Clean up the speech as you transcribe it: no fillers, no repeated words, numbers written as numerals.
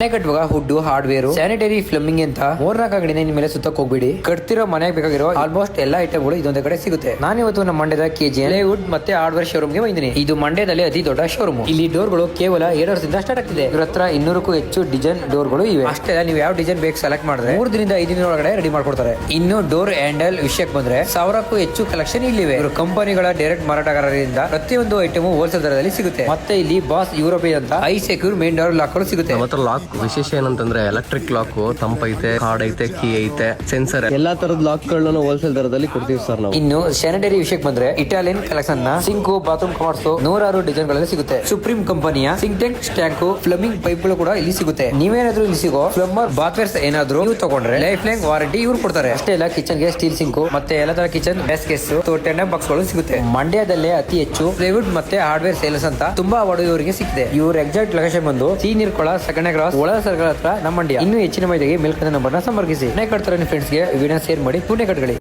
ಮನೆ ಕಟ್ಟುವಾಗ hood hardware sanitary plumbing ಅಂತ 4-4 ಅಂಗಡಿನ ನಿಮ್ ಮೇಲೆ ಸುತ್ತಕ್ ಹೋಗ್ಬಿಡಿ. ಕಟ್ತಿರೋ ಮನೆಗೆ ಬೇಕಾಗಿರೋ ಆಲ್ಮೋಸ್ಟ್ ಎಲ್ಲಾ ಐಟಮ್ಗಳು ಇದೊಂದೇ ಕಡೆ ಸಿಗುತ್ತೆ. ನಾನಿವತ್ತು ನಮ್ಮ ಮಂಡ್ಯದ KGN ವುಡ್ ಮತ್ತೆ ಹಾರ್ಡ್ವೇರ್ ಶೋರೂಮ್ ಗೆ ಬಂದಿನಿ. ಇದು ಮಂಡ್ಯದಲ್ಲಿ ಅತಿ ದೊಡ್ಡ ಶೋರೂಮ್. ಇಲ್ಲಿ ಡೋರ್ ಗಳು ಕೇವಲ 7 ವರ್ಷದಿಂದ ಸ್ಟಾರ್ಟ್ ಆಗ್ತಿದೆ. ಇವ್ರ ಹತ್ರ 200ಕ್ಕೂ ಹೆಚ್ಚು ಡಿಸೈನ್ ಡೋರ್ ಗಳು ಇವೆ. ಅಷ್ಟೇ ನೀವು ಯಾವ ಡಿಸೈನ್ ಬೇಕು ಸೆಲೆಕ್ಟ್ ಮಾಡಿದ್ರೆ 3 ದಿನದಿಂದ 5 ದಿನ ಒಳಗಡೆ ರೆಡಿ ಮಾಡ್ಕೊಡ್ತಾರೆ. ಇನ್ನು ಡೋರ್ ಹ್ಯಾಂಡಲ್ ವಿಷಯಕ್ಕೆ ಬಂದ್ರೆ 1000ಕ್ಕೂ ಹೆಚ್ಚು ಕಲೆಕ್ಷನ್ ಇಲ್ಲಿವೆ. ಇವರು ಕಂಪನಿಗಳ ಡೈರೆಕ್ಟ್ ಮಾರಾಟಗಾರರಿಂದ ಪ್ರತಿಯೊಂದು ಐಟಮ್ ಹೋಲ್ಸೇಲ್ ದರದಲ್ಲಿ ಸಿಗುತ್ತೆ. ಮತ್ತೆ ಇಲ್ಲಿ ಬಾಸ್ ಯುರೋಪಿಯನ್ ಅಂತ I secure main door lock ಗಳು ಸಿಗುತ್ತೆ. ಲಾಕ್ ವಿಶೇಷ ಏನಂತಂದ್ರೆ ಎಲೆಕ್ಟ್ರಿಕ್ ಲಾಕ್, ತಂಪ್ ಐತೆ, ಕಾರ್ಡ್ ಐತೆ, ಕೀ ಐತೆ, ಸೆನ್ಸರ್, ಎಲ್ಲಾ ತರದ ಲಾಕ್ ಗಳನ್ನ ಹೋಲ್ಸೇಲ್ ದರದಲ್ಲಿ ಕೊಡ್ತೀವಿ ಸರ್ ನಾವು. ಇನ್ನು ಸ್ಯಾನಿಟರಿ ವಿಷಯಕ್ಕೆ ಬಂದ್ರೆ ಇಟಾಲಿಯನ್ ಕಲೆಕ್ಷನ್ ನ ಸಿಂಕ್, ಬಾತ್ರೂಮ್ ಕಮೋಡ್ಸ್ 106 ಡಿಸೈನ್ ಗಳಲ್ಲಿ ಸಿಗುತ್ತೆ. ಸುಪ್ರೀಂ ಕಂಪನಿಯ ಸಿಂಕ್ಟೆಕ್ ಸ್ಟ್ಯಾಂಕ್, ಪ್ಲಂಬಿಂಗ್ ಪೈಪ್ ಗಳು ಕೂಡ ಇಲ್ಲಿ ಸಿಗುತ್ತೆ. ನೀವೇನಾದ್ರೂ ಇಲ್ಲಿ ಸಿಗೋ ಪ್ಲಂಬರ್ ಬಾತ್ವೇರ್ಸ್ ಏನಾದ್ರು ನೀವು ತಗೊಂಡ್ರೆ ಲೈಫ್ ಲೈನ್ ವಾರಂಟಿ ಇವ್ರು ಕೊಡ್ತಾರೆ. ಅಷ್ಟೇ ಅಲ್ಲ ಕಿಚನ್ ಗೆ ಸ್ಟೀಲ್ ಸಿಂಕ್ ಮತ್ತೆ ಎಲ್ಲ ತರ ಕಿಚನ್ ಬೇಸ್ಕೆಟ್ಸ್, ಟೆಂಡರ್ ಬಾಕ್ಸ್ ಗಳು ಸಿಗುತ್ತೆ. ಮಂಡ್ಯದಲ್ಲೇ ಅತಿ ಹೆಚ್ಚು ಪ್ಲೈವುಡ್ ಮತ್ತೆ ಹಾರ್ಡ್ವೇರ್ ಸೇಲ್ಸ್ ಅಂತ ತುಂಬಾ ಅವಾರ್ಡ್ ಇವರಿಗೆ ಸಿಕ್ಕಿದೆ. ಇವ್ರ ಎಕ್ಸಾಕ್ಟ್ ಲೊಕೇಶನ್ ಬಂದು ಸೀನಿಯರ್ ಕೊಳ ಸೆಕೆಂಡ್ ಕ್ರಾಸ್ ಒಳ ಸರ್ಕಲ್ ಹತ್ರ ನಮ್ಮ ಮಂಡ್ಯ. ಇನ್ನು ಹೆಚ್ಚಿನ ಮಾಹಿತಿಗೆ ಮೇಲ್ಕಂಡ ನಂಬರ್ನ ಸಂಪರ್ಕಿಸಿ. ಪುಣೆ ಕಟ್ತಾರೆ ಫ್ರೆಂಡ್ಸ್ಗೆ ವಿಡಿಯೋ ಶೇರ್ ಮಾಡಿ ಪುಣೆ ಕಟ್ಕೊಳ್ಳಿ.